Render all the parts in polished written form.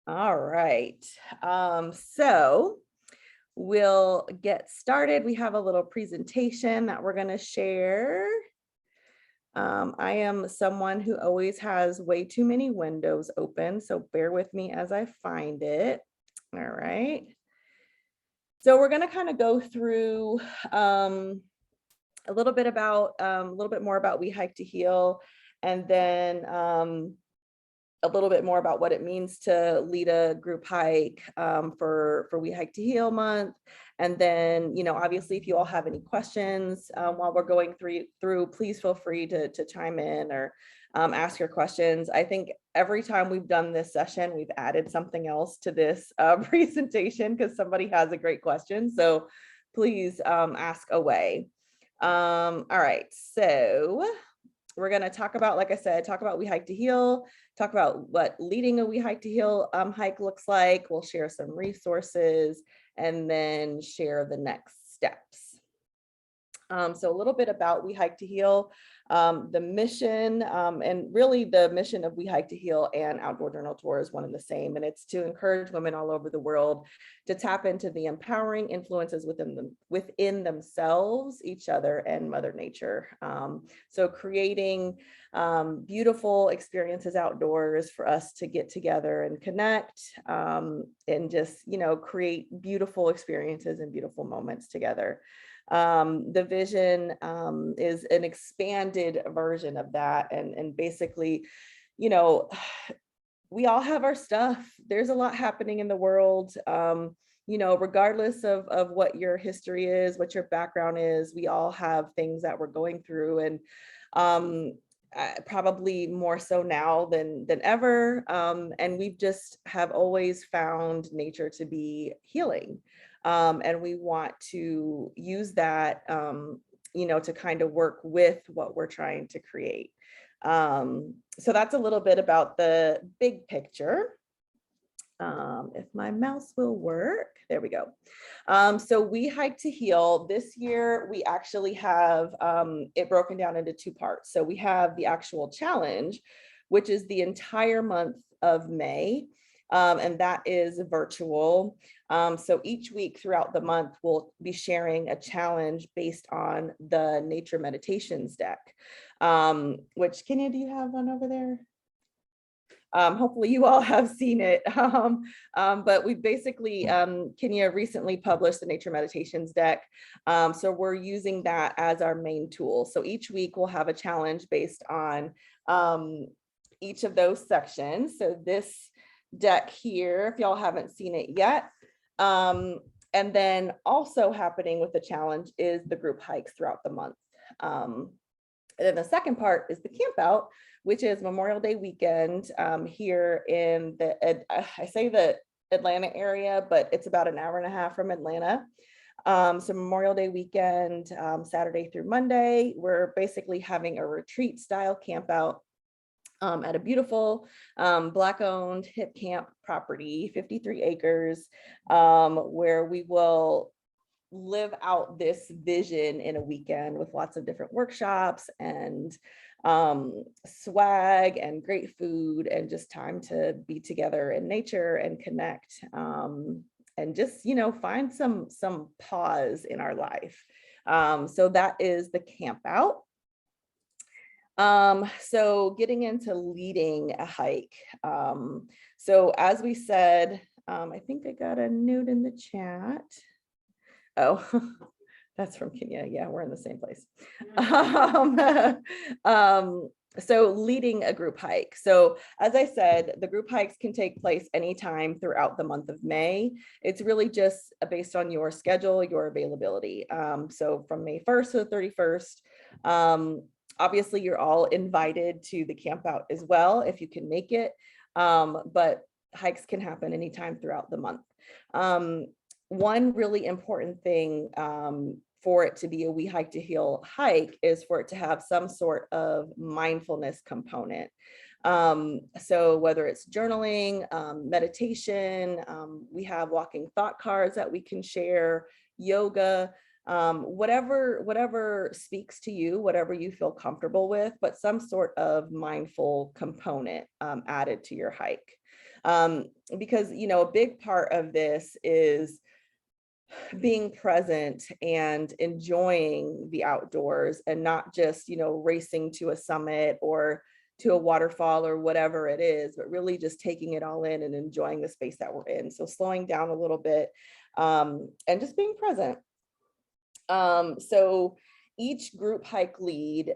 All right. So we'll get started. We have a little presentation that we're going to share. I am someone who always has way too many windows open, so bear with me as I find it. All right. So we're going to kind of go through a little bit more about We Hike to Heal, and then a little bit more about what it means to lead a group hike for We Hike to Heal month. And then, obviously, if you all have any questions while we're going through, please feel free to chime in or ask your questions. I think every time we've done this session, we've added something else to this presentation because somebody has a great question. So please ask away. All right, so we're going to talk about, like I said, talk about We Hike to Heal, talk about what leading a We Hike to Heal hike looks like. We'll share some resources and then share the next steps. So a little bit about We Hike to Heal, the mission, and really the mission of We Hike to Heal and Outdoor Journal Tour is one and the same. And it's to encourage women all over the world to tap into the empowering influences within themselves, each other, and Mother Nature. So creating beautiful experiences outdoors for us to get together and connect, and just, create beautiful experiences and beautiful moments together. The vision is an expanded version of that. And basically, we all have our stuff. There's a lot happening in the world. Regardless of what your history is, what your background is, we all have things that we're going through. And probably more so now than ever. And we've just have always found nature to be healing. And we want to use that, to kind of work with what we're trying to create. So that's a little bit about the big picture. If my mouse will work, there we go. So We Hike to Heal, this year we actually have it broken down into two parts. So we have the actual challenge, which is the entire month of May. And that is virtual. So each week throughout the month, we'll be sharing a challenge based on the Nature Meditations deck, which, Kenya, do you have one over there? Hopefully you all have seen it. But we basically, Kenya recently published the Nature Meditations deck. So we're using that as our main tool. So each week we'll have a challenge based on each of those sections. So this deck here, if y'all haven't seen it yet. And then also happening with the challenge is the group hikes throughout the month. And then the second part is the camp out, which is Memorial Day weekend here in I say the Atlanta area, but it's about an hour and a half from Atlanta. So Memorial Day weekend, Saturday through Monday, we're basically having a retreat style camp out at a beautiful Black-owned hip camp property, 53 acres, where we will live out this vision in a weekend with lots of different workshops and swag and great food and just time to be together in nature and connect, and just, find some pause in our life. So that is the camp out. So getting into leading a hike. So as we said, I think I got a note in the chat. Oh, that's from Kenya. Yeah, we're in the same place. So leading a group hike. So as I said, the group hikes can take place anytime throughout the month of May. It's really just based on your schedule, your availability. So from May 1st to the 31st, obviously you're all invited to the camp out as well, if you can make it. But hikes can happen anytime throughout the month. One really important thing for it to be a We Hike to Heal hike is for it to have some sort of mindfulness component. So whether it's journaling, meditation, we have walking thought cards that we can share, yoga, whatever speaks to you, whatever you feel comfortable with, but some sort of mindful component added to your hike. Because, you know, a big part of this is being present and enjoying the outdoors and not just, you know, racing to a summit or to a waterfall or whatever it is, but really just taking it all in and enjoying the space that we're in. So slowing down a little bit and just being present. So each group hike lead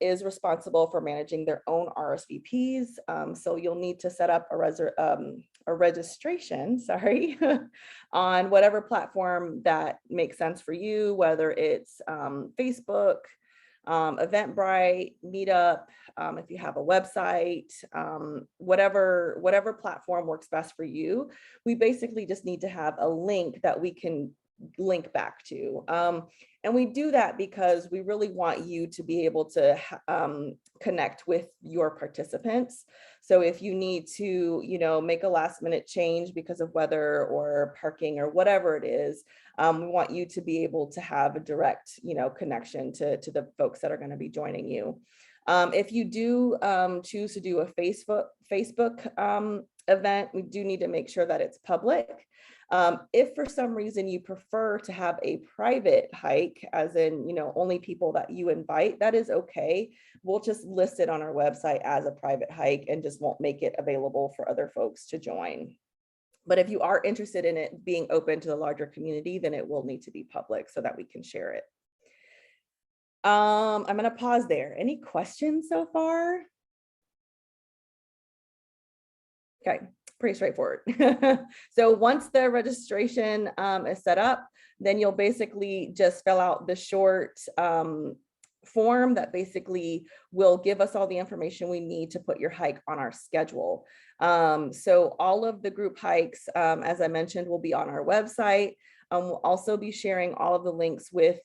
is responsible for managing their own RSVPs. So you'll need to set up a registration, sorry, on whatever platform that makes sense for you, whether it's Facebook, Eventbrite, Meetup, if you have a website, whatever platform works best for you. We basically just need to have a link that we can link back to. And we do that because we really want you to be able to connect with your participants. So if you need to, you know, make a last minute change because of weather or parking or whatever it is, we want you to be able to have a direct, you know, connection to the folks that are going to be joining you. If you do choose to do a Facebook event, we do need to make sure that it's public. If for some reason you prefer to have a private hike, as in, you know, only people that you invite, that is okay. We'll just list it on our website as a private hike and just won't make it available for other folks to join. But if you are interested in it being open to the larger community, then it will need to be public so that we can share it. I'm going to pause there. Any questions so far? Okay, pretty straightforward. So once the registration is set up, then you'll basically just fill out the short form that basically will give us all the information we need to put your hike on our schedule. So all of the group hikes, as I mentioned, will be on our website. We'll also be sharing all of the links with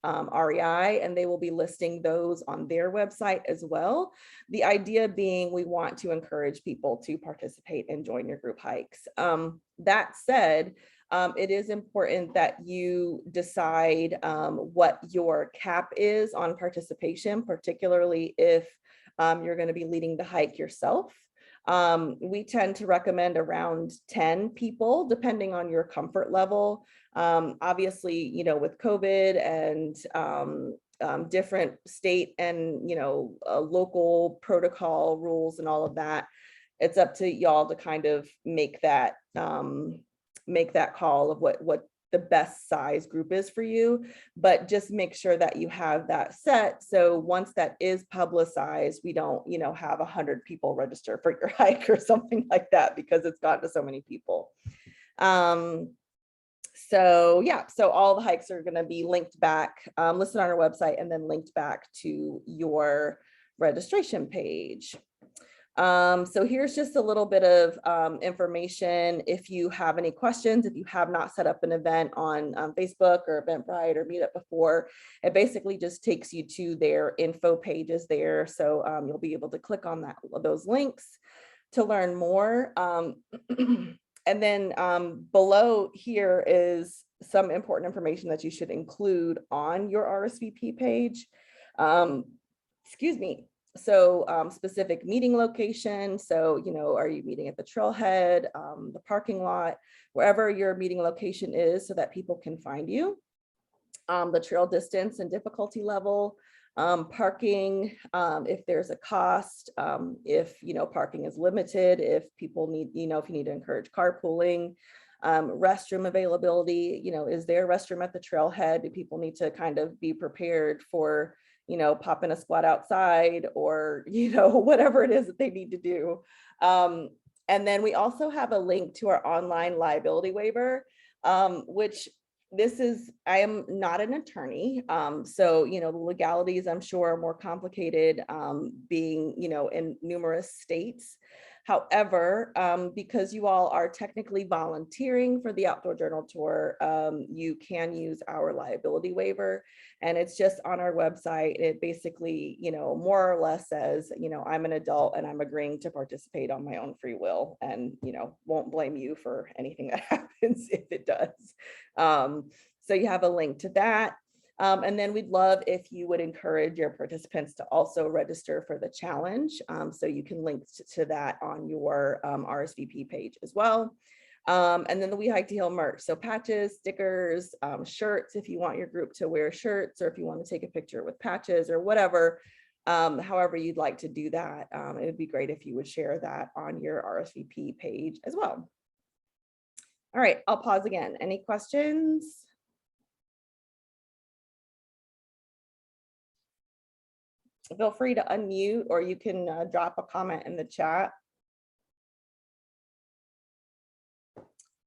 REI, and they will be listing those on their website as well. The idea being we want to encourage people to participate and join your group hikes. That said, it is important that you decide what your cap is on participation, particularly if you're going to be leading the hike yourself. We tend to recommend around 10 people, depending on your comfort level. Obviously, you know, with COVID and different state and, you know, local protocol rules and all of that, it's up to y'all to kind of make that call of what the best size group is for you, but just make sure that you have that set. So once that is publicized, we don't, you know, have 100 people register for your hike or something like that because it's gotten to so many people. So yeah, so all the hikes are going to be linked back, listed on our website, and then linked back to your registration page. So here's just a little bit of information. If you have any questions, if you have not set up an event on Facebook or Eventbrite or Meetup before, it basically just takes you to their info pages there. So you'll be able to click on those links to learn more. And then below here is some important information that you should include on your RSVP page. Excuse me. So specific meeting location. So, you know, are you meeting at the trailhead, the parking lot, wherever your meeting location is so that people can find you. The trail distance and difficulty level, parking, if there's a cost, if, you know, parking is limited, if people need, you know, if you need to encourage carpooling, restroom availability, you know, is there a restroom at the trailhead? Do people need to kind of be prepared for, you know, pop in a squat outside or, you know, whatever it is that they need to do. And then we also have a link to our online liability waiver, which this is, I am not an attorney. So, you know, the legalities I'm sure are more complicated being, you know, in numerous states. However, because you all are technically volunteering for the Outdoor Journal Tour, you can use our liability waiver, and it's just on our website. It basically, you know, more or less says, you know, I'm an adult and I'm agreeing to participate on my own free will, and, you know, won't blame you for anything that happens if it does. So you have a link to that. And then we'd love if you would encourage your participants to also register for the challenge. So you can link to that on your RSVP page as well. And then the We Hike to Heal merch. So patches, stickers, shirts, if you want your group to wear shirts, or if you want to take a picture with patches or whatever, however you'd like to do that. It would be great if you would share that on your RSVP page as well. All right, I'll pause again. Any questions? Feel free to unmute, or you can drop a comment in the chat.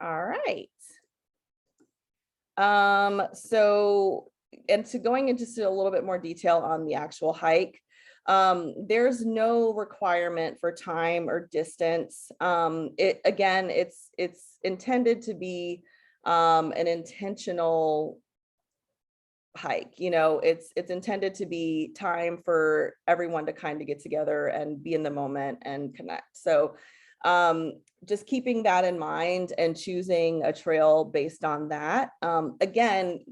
All right. So, and to going into just a little bit more detail on the actual hike, there's no requirement for time or distance. Again, it's intended to be an intentional hike. You know, it's intended to be time for everyone to kind of get together and be in the moment and connect. So just keeping that in mind and choosing a trail based on that. Again,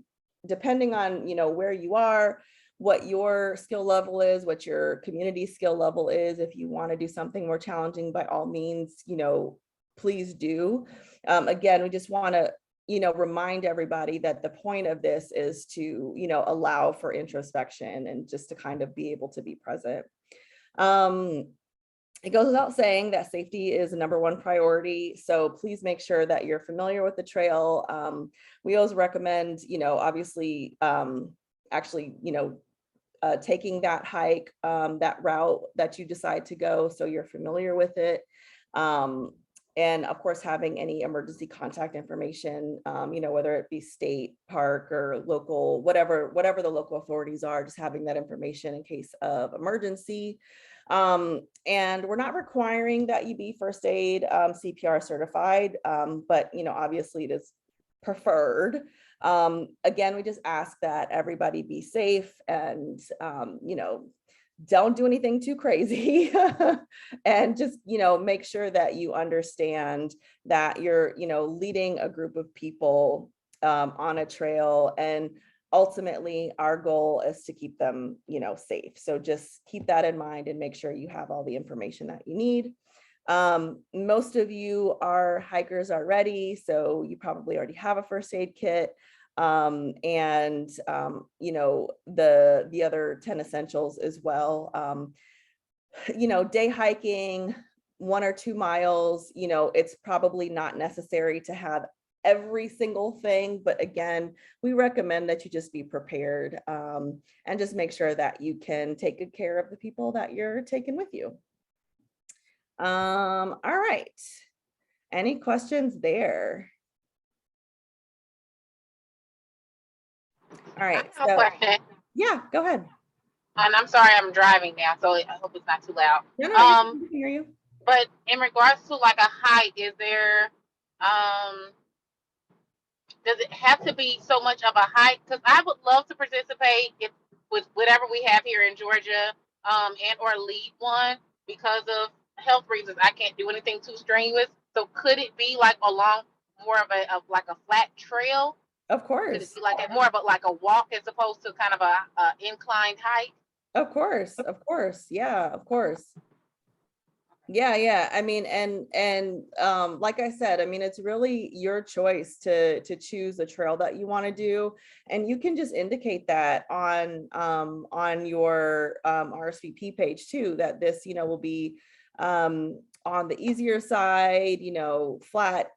depending on, you know, where you are, what your skill level is, what your community skill level is. If you want to do something more challenging, by all means, you know, please do. Again, we just want to, you know, remind everybody that the point of this is to, you know, allow for introspection and just to kind of be able to be present. It goes without saying that safety is the #1 priority. So please make sure that you're familiar with the trail. We always recommend, you know, obviously, actually, you know, taking that hike, that route that you decide to go, so you're familiar with it. And of course, having any emergency contact information, you know, whether it be state park or local, whatever the local authorities are, just having that information in case of emergency. And we're not requiring that you be first aid CPR certified, but, you know, obviously it is preferred. Again, we just ask that everybody be safe and, you know, don't do anything too crazy and just, you know, make sure that you understand that you're, you know, leading a group of people on a trail, and ultimately our goal is to keep them, you know, safe. So just keep that in mind and make sure you have all the information that you need. Most of you are hikers already, so you probably already have a first aid kit. And you know, the other 10 essentials as well. You know, day hiking 1 or 2 miles, you know, it's probably not necessary to have every single thing, but again, we recommend that you just be prepared, and just make sure that you can take good care of the people that you're taking with you. All right, any questions there? All right, I have a question. Yeah, go ahead. And I'm sorry, I'm driving now, so I hope it's not too loud. No, I can hear you. But in regards to like a hike, is there, does it have to be so much of a hike? Because I would love to participate with whatever we have here in Georgia, and or lead one, because of health reasons. I can't do anything too strenuous. So could it be like along more of like a flat trail? Of course. Could it be like more of like a walk as opposed to kind of a inclined hike? Of course. Yeah, of course. Yeah. I mean, and like I said, I mean, it's really your choice to choose the trail that you want to do, and you can just indicate that on your RSVP page too, that this, you know, will be on the easier side, you know, flat,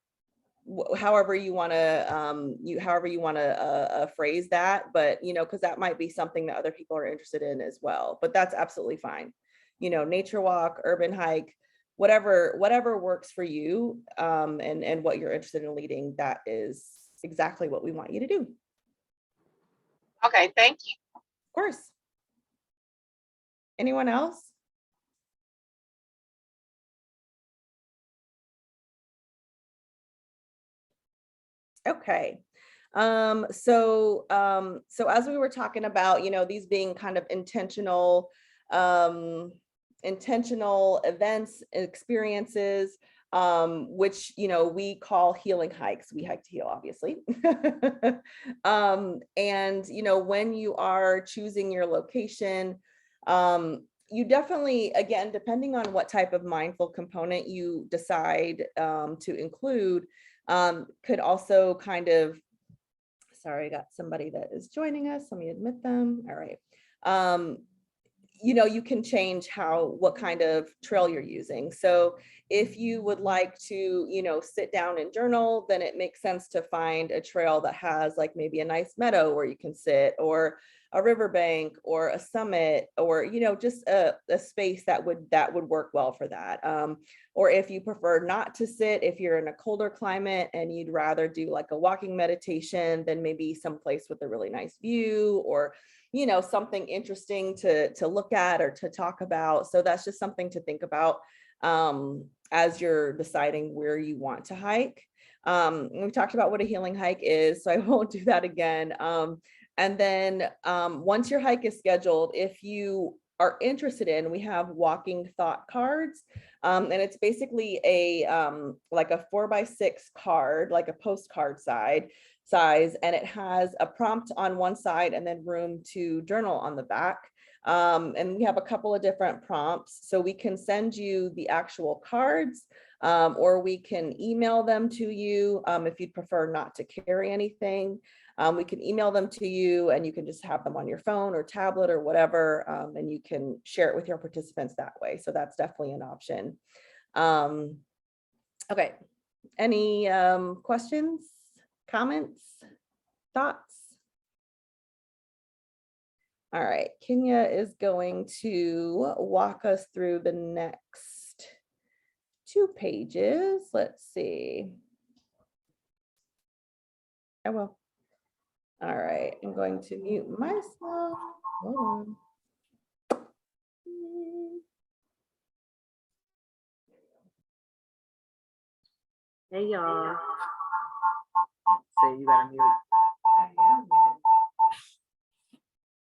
however you want to phrase that, but you know, because that might be something that other people are interested in as well, but that's absolutely fine. You know, nature walk, urban hike, whatever works for you, and what you're interested in leading, that is exactly what we want you to do. Okay, thank you. Of course. Anyone else? Okay. So as we were talking about, you know, these being kind of intentional events, experiences, which, we call healing hikes. We hike to heal, obviously. And, when you are choosing your location, you definitely, again, depending on what type of mindful component you decide to include, could also kind of, sorry, I got somebody that is joining us. Let me admit them. All right. You can change what kind of trail you're using. So if you would like to, sit down and journal, then it makes sense to find a trail that has like maybe a nice meadow where you can sit, or a riverbank, or a summit, or, just a space that would work well for that. Or if you prefer not to sit, if you're in a colder climate and you'd rather do like a walking meditation, then maybe someplace with a really nice view, or something interesting to look at or to talk about. So that's just something to think about as you're deciding where you want to hike. We talked about what a healing hike is, so I won't do that again. And then once your hike is scheduled, if you are interested in, we have walking thought cards. And it's basically like a 4x6 card, like a postcard size, and it has a prompt on one side and then room to journal on the back. And we have a couple of different prompts, so we can send you the actual cards, or we can email them to you if you'd prefer not to carry anything. We can email them to you, and you can just have them on your phone or tablet or whatever, and you can share it with your participants that way. So that's definitely an option. Okay, any questions, comments, thoughts? All right, Kenya is going to walk us through the next 2 pages. Let's see. I will. All right, I'm going to mute myself. Hold on. Hey y'all. Say you gotta mute.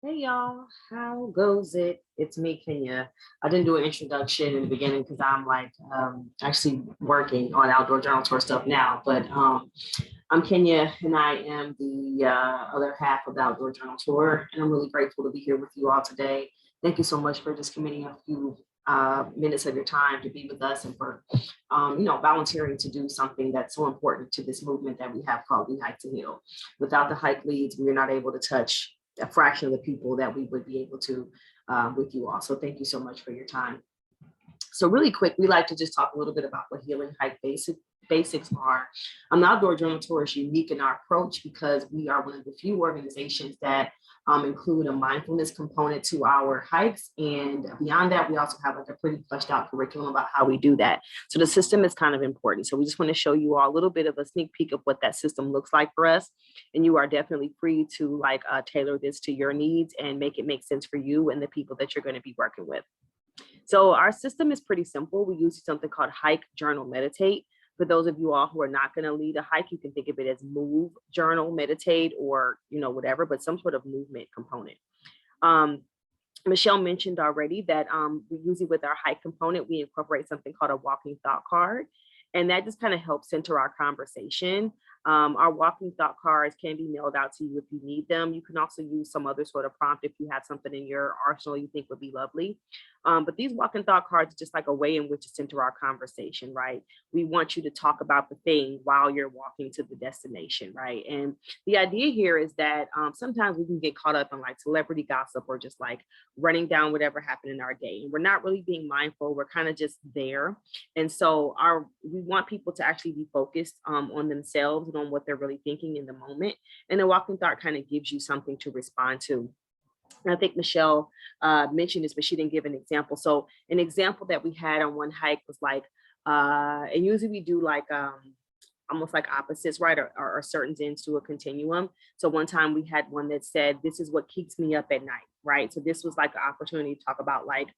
Hey y'all, how goes it? It's me, Kenya. I didn't do an introduction in the beginning because I'm like actually working on Outdoor Journal Tour stuff now, but I'm Kenya, and I am the other half of the Outdoor Journal Tour, and I'm really grateful to be here with you all today. Thank you so much for just committing a few minutes of your time to be with us, and for volunteering to do something that's so important to this movement that we have called We Hike to Heal. Without the hike leads, we're not able to touch a fraction of the people that we would be able to with you all. So thank you so much for your time. So really quick, we like to just talk a little bit about what healing hike basics are. The Outdoor Journal Tour is unique in our approach because we are one of the few organizations that include a mindfulness component to our hikes. And beyond that, we also have like a pretty fleshed out curriculum about how we do that. So the system is kind of important. So we just want to show you all a little bit of a sneak peek of what that system looks like for us. And you are definitely free to tailor this to your needs and make it make sense for you and the people that you're going to be working with. So our system is pretty simple. We use something called Hike, Journal, Meditate. For those of you all who are not going to lead a hike, you can think of it as move, journal, meditate, or whatever, but some sort of movement component. Michelle mentioned already that we usually with our hike component, we incorporate something called a walking thought card. And that just kind of helps center our conversation. Our walking thought cards can be mailed out to you if you need them. You can also use some other sort of prompt if you have something in your arsenal you think would be lovely. But these walking thought cards are just like a way in which to center our conversation, right? We want you to talk about the thing while you're walking to the destination, right? And the idea here is that sometimes we can get caught up in like celebrity gossip or just like running down whatever happened in our day. And we're not really being mindful. We're kind of just there. And so we want people to actually be focused on themselves and on what they're really thinking in the moment. And the walking thought kind of gives you something to respond to. And I think Michelle mentioned this, but she didn't give an example. So an example that we had on one hike was like, and usually we do like almost like opposites, right? Or certain ends to a continuum. So one time we had one that said, this is what keeps me up at night, right? So this was like an opportunity to talk about like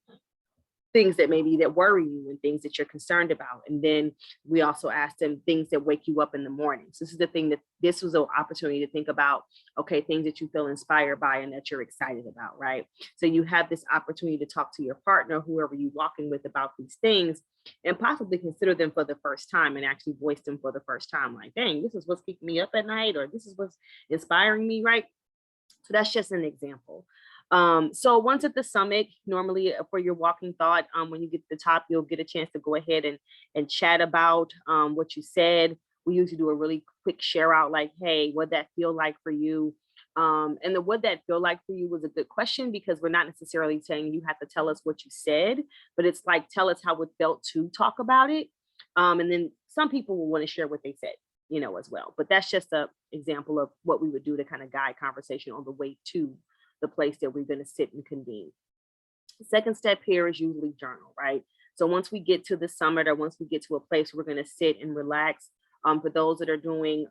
things that maybe that worry you and things that you're concerned about. And then we also asked them things that wake you up in the morning. So this is the thing that this was an opportunity to think about, okay, things that you feel inspired by and that you're excited about, right? So you have this opportunity to talk to your partner, whoever you're walking with, about these things and possibly consider them for the first time and actually voice them for the first time. Like, dang, this is what's keeping me up at night, or this is what's inspiring me, right? So that's just an example. So once at the summit, normally for your walking thought, when you get to the top, you'll get a chance to go ahead and chat about what you said. We usually do a really quick share out, like, hey, what that feel like for you? And the what that feel like for you was a good question, because we're not necessarily saying you have to tell us what you said, but it's like, tell us how it felt to talk about it. And then some people will want to share what they said, as well. But that's just an example of what we would do to kind of guide conversation on the way to the place that we're going to sit and convene. The second step here is usually journal, right? So once we get to the summit, or once we get to a place, we're going to sit and relax. For those that are doing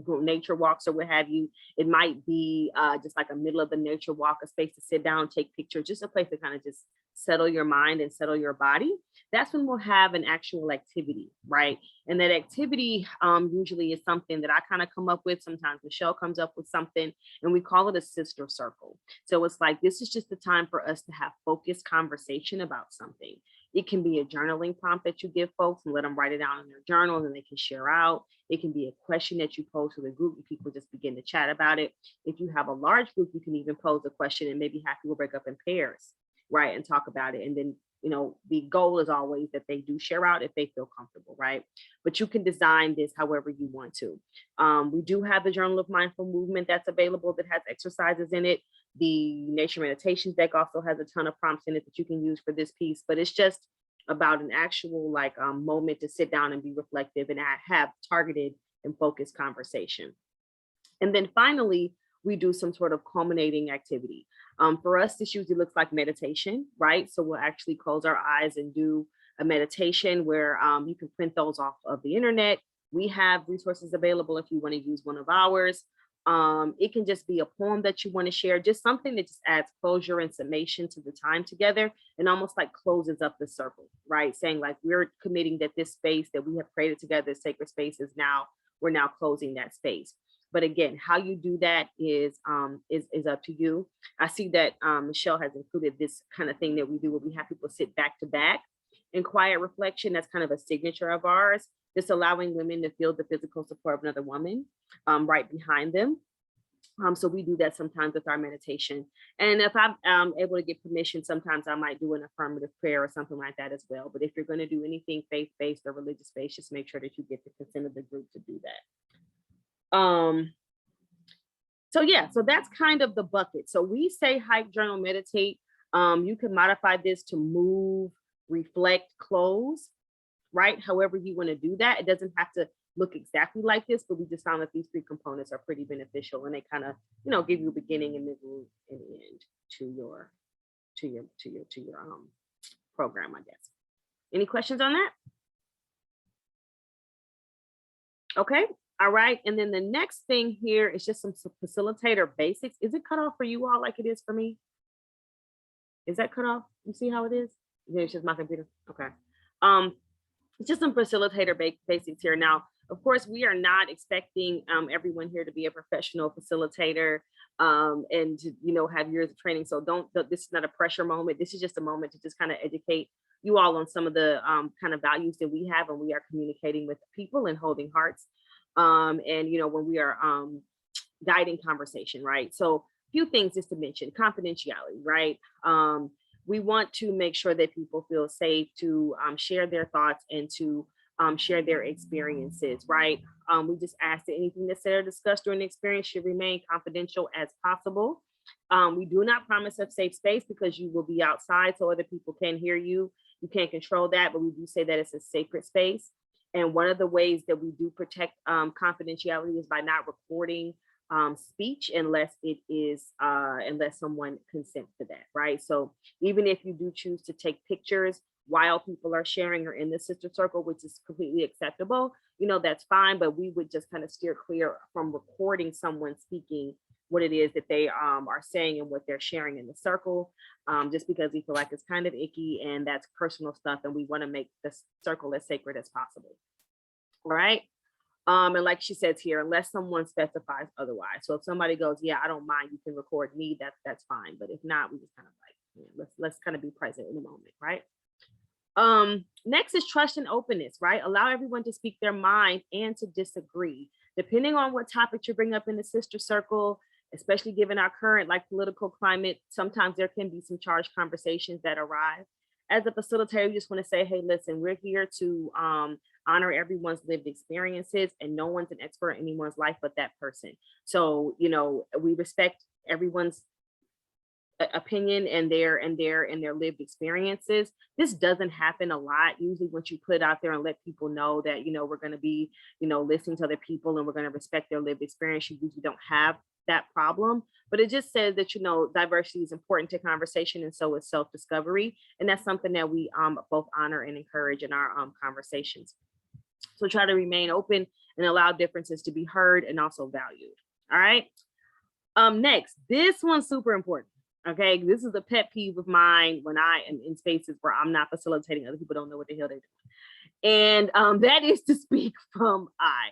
nature walks or what have you, it might be just like a middle of the nature walk, a space to sit down, take pictures, just a place to kind of just settle your mind and settle your body. That's when we'll have an actual activity, right? And that activity usually is something that I kind of come up with. Sometimes Michelle comes up with something, and we call it a sister circle. So it's like, this is just the time for us to have focused conversation about something. It can be a journaling prompt that you give folks and let them write it down in their journal, and they can share out. It can be a question that you pose to the group and people just begin to chat about it. If you have a large group, you can even pose a question and maybe have people break up in pairs, right, and talk about it. And then, the goal is always that they do share out if they feel comfortable, right? But you can design this however you want to. We do have the Journal of Mindful Movement that's available, that has exercises in it. The Nature Meditations deck also has a ton of prompts in it that you can use for this piece, but it's just about an actual moment to sit down and be reflective and have targeted and focused conversation. And then finally, we do some sort of culminating activity. For us, this usually looks like meditation, right? So we'll actually close our eyes and do a meditation where you can print those off of the internet. We have resources available if you want to use one of ours. It can just be a poem that you want to share, just something that just adds closure and summation to the time together, and almost like closes up the circle, right? Saying like, we're committing that this space that we have created together, sacred space, we're now closing that space. But again, how you do that is up to you. I see that Michelle has included this kind of thing that we do where we have people sit back to back in quiet reflection. That's kind of a signature of ours, just allowing women to feel the physical support of another woman right behind them. So we do that sometimes with our meditation. And if I'm able to get permission, sometimes I might do an affirmative prayer or something like that as well. But if you're going to do anything faith-based or religious-based, just make sure that you get the consent of the group to do that. So yeah, so that's kind of the bucket. So we say hike, journal, meditate. You can modify this to move, reflect, close, right? However you want to do that. It doesn't have to look exactly like this, but we just found that these three components are pretty beneficial, and they kind of, give you a beginning and middle and end to your program, I guess. Any questions on that? Okay. All right. And then the next thing here is just some facilitator basics. Is it cut off for you all like it is for me? Is that cut off? You see how it is? Yeah, it's just my computer. Okay. Just some facilitator basics here. Now, of course, we are not expecting everyone here to be a professional facilitator and to, have years of training. So this is not a pressure moment. This is just a moment to just kind of educate you all on some of the kind of values that we have, and we are communicating with people and holding hearts. And, when we are guiding conversation, right? So a few things just to mention: confidentiality, right? We want to make sure that people feel safe to share their thoughts and to share their experiences, right? We just ask that anything that's said or discussed during the experience should remain confidential as possible. We do not promise a safe space because you will be outside so other people can hear you. You can't control that, but we do say that it's a sacred space. And one of the ways that we do protect confidentiality is by not recording speech unless someone consents to that, right? So even if you do choose to take pictures while people are sharing or in the sister circle, which is completely acceptable, that's fine, but we would just kind of steer clear from recording someone speaking what it is that they are saying and what they're sharing in the circle, just because we feel like it's kind of icky and that's personal stuff, and we want to make the circle as sacred as possible. All right. And like she says here, unless someone specifies otherwise. So if somebody goes, yeah, I don't mind, you can record me, that's fine. But if not, we just kind of like, let's kind of be present in the moment, right? Next is trust and openness, right? Allow everyone to speak their mind and to disagree. Depending on what topic you bring up in the sister circle, especially given our current like political climate, sometimes there can be some charged conversations that arise. As a facilitator, you just want to say, hey, listen, we're here to honor everyone's lived experiences, and no one's an expert in anyone's life but that person. So, we respect everyone's opinion and their lived experiences. This doesn't happen a lot. Usually once you put it out there and let people know that, we're going to be, listening to other people and we're going to respect their lived experience, you usually don't have that problem. But it just says that, diversity is important to conversation, and so is self-discovery. And that's something that we both honor and encourage in our conversations. So try to remain open and allow differences to be heard and also valued. All right. Next, this one's super important. Okay, this is a pet peeve of mine when I am in spaces where I'm not facilitating, other people don't know what the hell they're doing. And that is to speak from I.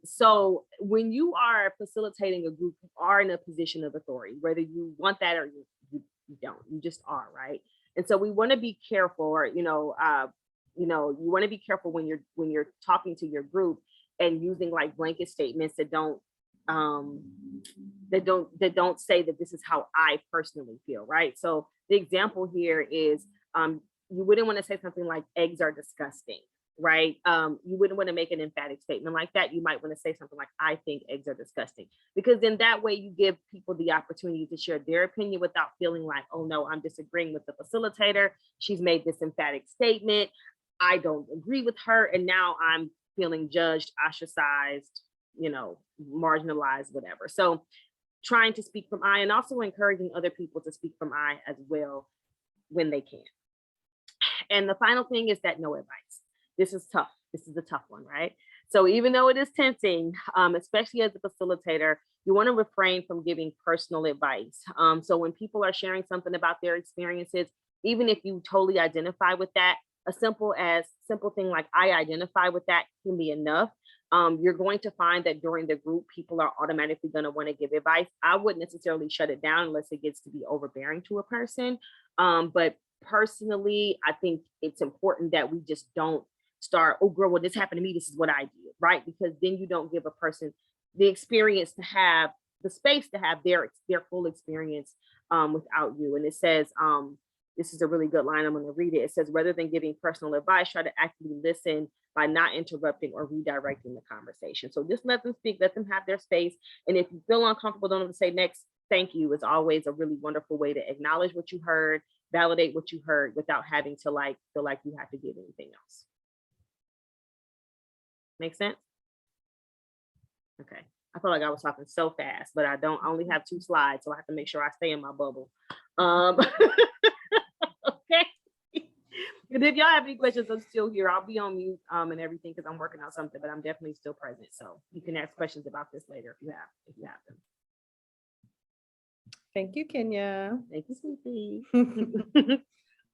So when you are facilitating a group, you are in a position of authority, whether you want that or you don't, you just are, right? And so we want to be careful, or you want to be careful when you're talking to your group and using like blanket statements that don't say that this is how I personally feel, right? So the example here is you wouldn't want to say something like eggs are disgusting, right? You wouldn't want to make an emphatic statement like that. You might want to say something like, I think eggs are disgusting, because then that way you give people the opportunity to share their opinion without feeling like, oh no, I'm disagreeing with the facilitator. She's made this emphatic statement. I don't agree with her. And now I'm feeling judged, ostracized, marginalized, whatever. So trying to speak from I, and also encouraging other people to speak from I as well when they can. And the final thing is that no advice. This is tough. This is a tough one, right? So even though it is tempting, especially as a facilitator, you want to refrain from giving personal advice. So when people are sharing something about their experiences, even if you totally identify with that, a simple thing like I identify with that can be enough. You're going to find that during the group, people are automatically going to want to give advice. I wouldn't necessarily shut it down unless it gets to be overbearing to a person. But personally, I think it's important that we just don't start, oh girl, well, this happened to me, this is what I did, right? Because then you don't give a person the experience to have the space to have their full experience without you. And it says, this is a really good line, I'm going to read it. It says, rather than giving personal advice, try to actively listen by not interrupting or redirecting the conversation. So just let them speak, let them have their space. And if you feel uncomfortable, don't have to say next, thank you is always a really wonderful way to acknowledge what you heard, validate what you heard without having to feel like you have to give anything else. Make sense? Okay. I feel like I was talking so fast, but I only have 2 slides, so I have to make sure I stay in my bubble. Okay. And if y'all have any questions, I'm still here. I'll be on mute and everything because I'm working on something, but I'm definitely still present. So you can ask questions about this later if you have them. Thank you, Kenya. Thank you, sweetie.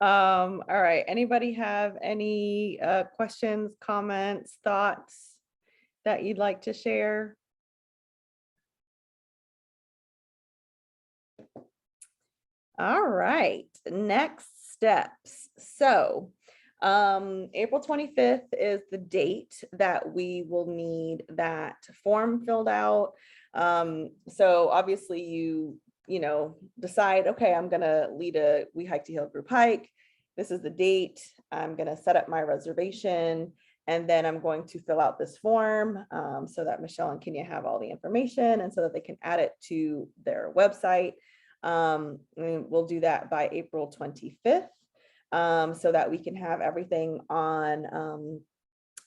All right. Anybody have any questions, comments, thoughts that you'd like to share? All right, next steps. So April 25th is the date that we will need that form filled out. So obviously you decide, okay, I'm gonna lead a We Hike to Heal group hike. This is the date. I'm gonna set up my reservation, and then I'm going to fill out this form so that Michelle and Kenya have all the information and so that they can add it to their website. And we'll do that by April 25th so that we can have everything on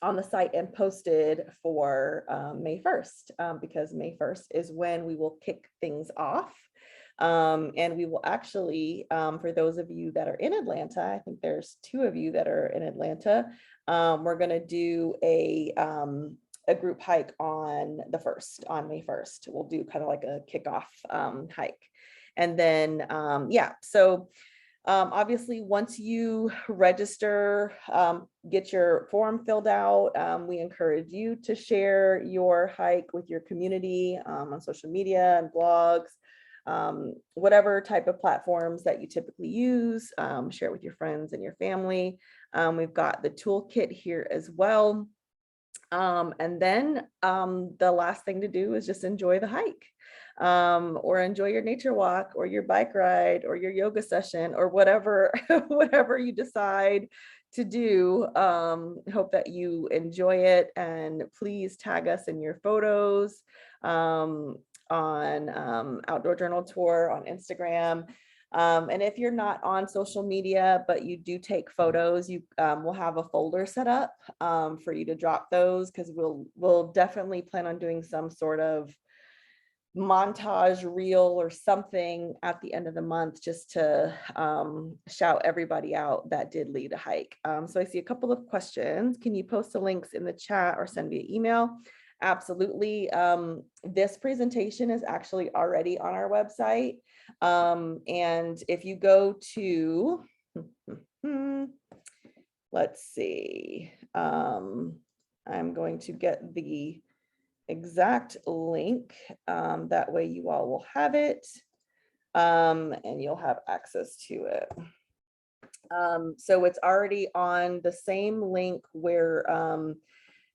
the site and posted for May 1st, because May 1st is when we will kick things off. And we will actually, for those of you that are in Atlanta, I think there's 2 of you that are in Atlanta, we're going to do a a group hike on the 1st, on May 1st. We'll do kind of like a kickoff hike. And then, yeah, so obviously, once you register, get your form filled out, we encourage you to share your hike with your community on social media and blogs, whatever type of platforms that you typically use, share it with your friends and your family. We've got the toolkit here as well. And then the last thing to do is just enjoy the hike. Or enjoy your nature walk or your bike ride or your yoga session or whatever, whatever you decide to do. Hope that you enjoy it, and please tag us in your photos on Outdoor Journal Tour on Instagram. And if you're not on social media, but you do take photos, you will have a folder set up for you to drop those, because we'll definitely plan on doing some sort of montage reel or something at the end of the month, just to shout everybody out that did lead a hike. So I see a couple of questions. Can you post the links in the chat or send via email? Absolutely. This presentation is actually already on our website. And if you go to, let's see, I'm going to get the exact link. That way you all will have it, and you'll have access to it. So it's already on the same link where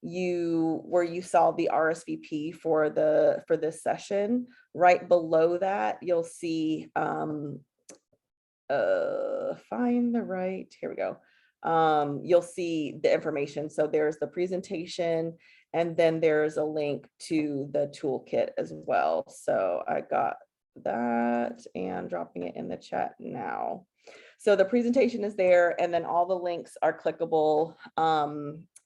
you saw the RSVP for this session. Right below that, you'll see find the right, here we go. You'll see the information. So there's the presentation, and then there's a link to the toolkit as well. So I got that and dropping it in the chat now. So the presentation is there, and then all the links are clickable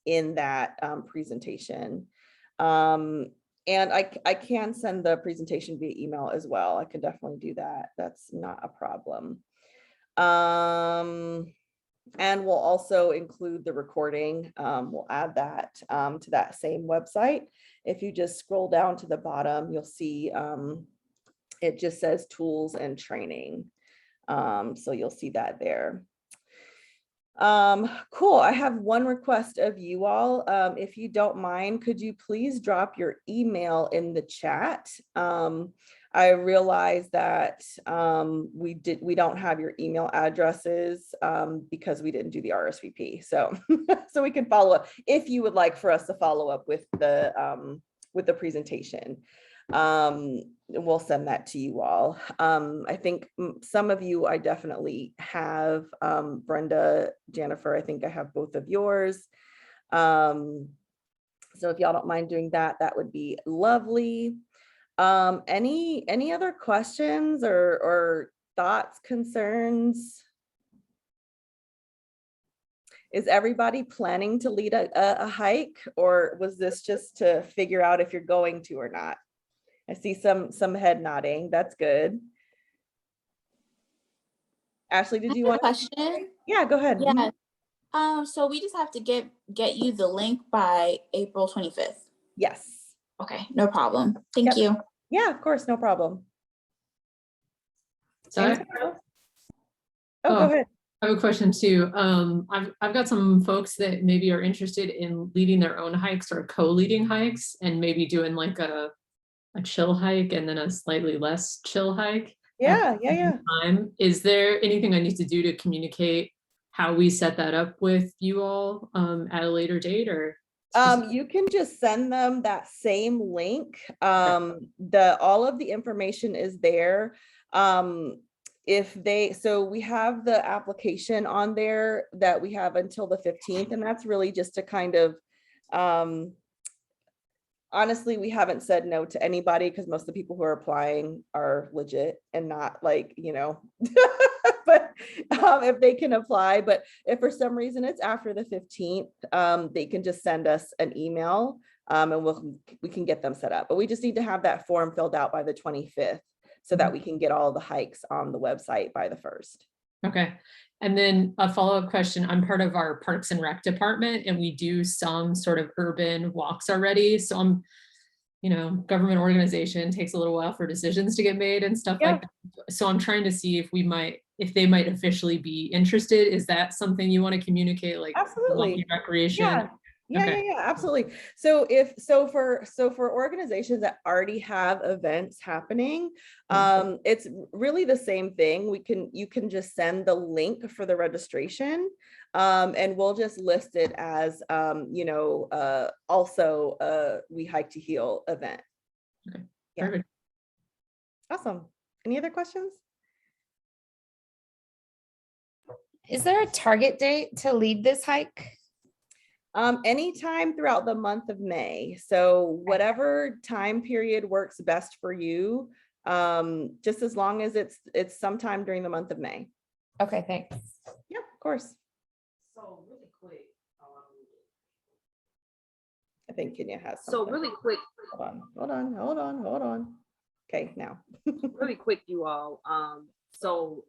in that presentation. And I can send the presentation via email as well. I could definitely do that. That's not a problem. And we'll also include the recording. We'll add that to that same website. If you just scroll down to the bottom, you'll see it just says tools and training. So you'll see that there. Cool. I have one request of you all. If you don't mind, could you please drop your email in the chat? I realize that we don't have your email addresses because we didn't do the RSVP. So so we can follow up if you would like for us to follow up with the presentation. We'll send that to you all. I think some of you I definitely have. Brenda, Jennifer, I think I have both of yours. So if y'all don't mind doing that, that would be lovely. Any other questions or thoughts, concerns? Is everybody planning to lead a hike, or was this just to figure out if you're going to or not? I see some head nodding. That's good. Ashley, did you want to? Question? Yeah, go ahead. Yeah. So we just have to get you the link by April 25th. Yes. Okay, no problem. Thank Yep. you. Yeah, of course, no problem. So Go ahead. I have a question too. I've got some folks that maybe are interested in leading their own hikes or co-leading hikes, and maybe doing like a chill hike and then a slightly less chill hike. Yeah. Time. Is there anything I need to do to communicate how we set that up with you all at a later date, or? You can just send them that same link. All of the information is there. So we have the application on there that we have until the 15th, and that's really just to kind of, honestly, we haven't said no to anybody because most of the people who are applying are legit and not like, but if they can apply, but if for some reason it's after the 15th, they can just send us an email and we can get them set up. But we just need to have that form filled out by the 25th so that we can get all the hikes on the website by the 1st. Okay. And then a follow-up question, I'm part of our Parks and Rec department and we do some sort of urban walks already. So I'm, government organization takes a little while for decisions to get made and stuff like that. So I'm trying to see if they might officially be interested. Is that something you want to communicate, like Absolutely. recreation? Yeah, absolutely. So for organizations that already have events happening, it's really the same thing. You can just send the link for the registration, and we'll just list it as also a We Hike to Heal event. Okay. Yeah. Perfect. Awesome. Any other questions? Is there a target date to lead this hike? Anytime throughout the month of May. So whatever time period works best for you, just as long as it's sometime during the month of May. Okay, thanks. Yeah, of course. So really quick. I think Kenya has So something. really quick, Hold on. Okay, now. really quick, you all. So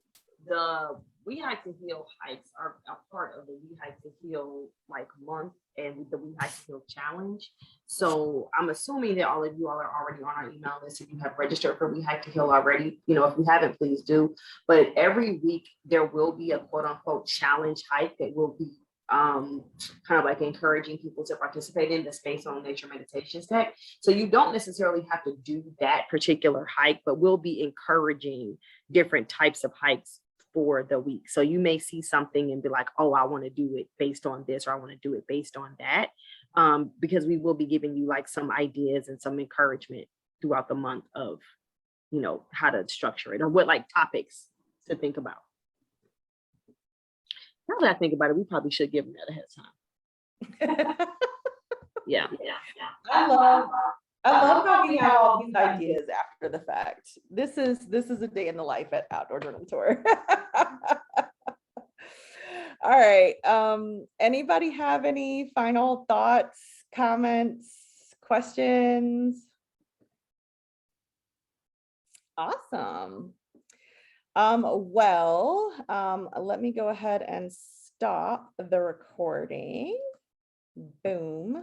the We Hike to Heal hikes are a part of the We Hike to Heal month and the We Hike to Heal challenge. So I'm assuming that all of you all are already on our email list. If you have registered for We Hike to Heal already, if you haven't, please do. But every week there will be a quote unquote challenge hike that will be kind of encouraging people to participate in the Space on Nature Meditation Stack. So you don't necessarily have to do that particular hike, but we'll be encouraging different types of hikes for the week. So you may see something and be like, oh, I want to do it based on this, or I want to do it based on that. Because we will be giving you some ideas and some encouragement throughout the month of, how to structure it or what topics to think about. Now that I think about it, we probably should give them that ahead of time. Yeah. I love how we have all these ideas after the fact. This is a day in the life at Outdoor Journal Tour. All right. Anybody have any final thoughts, comments, questions? Awesome. Let me go ahead and stop the recording. Boom.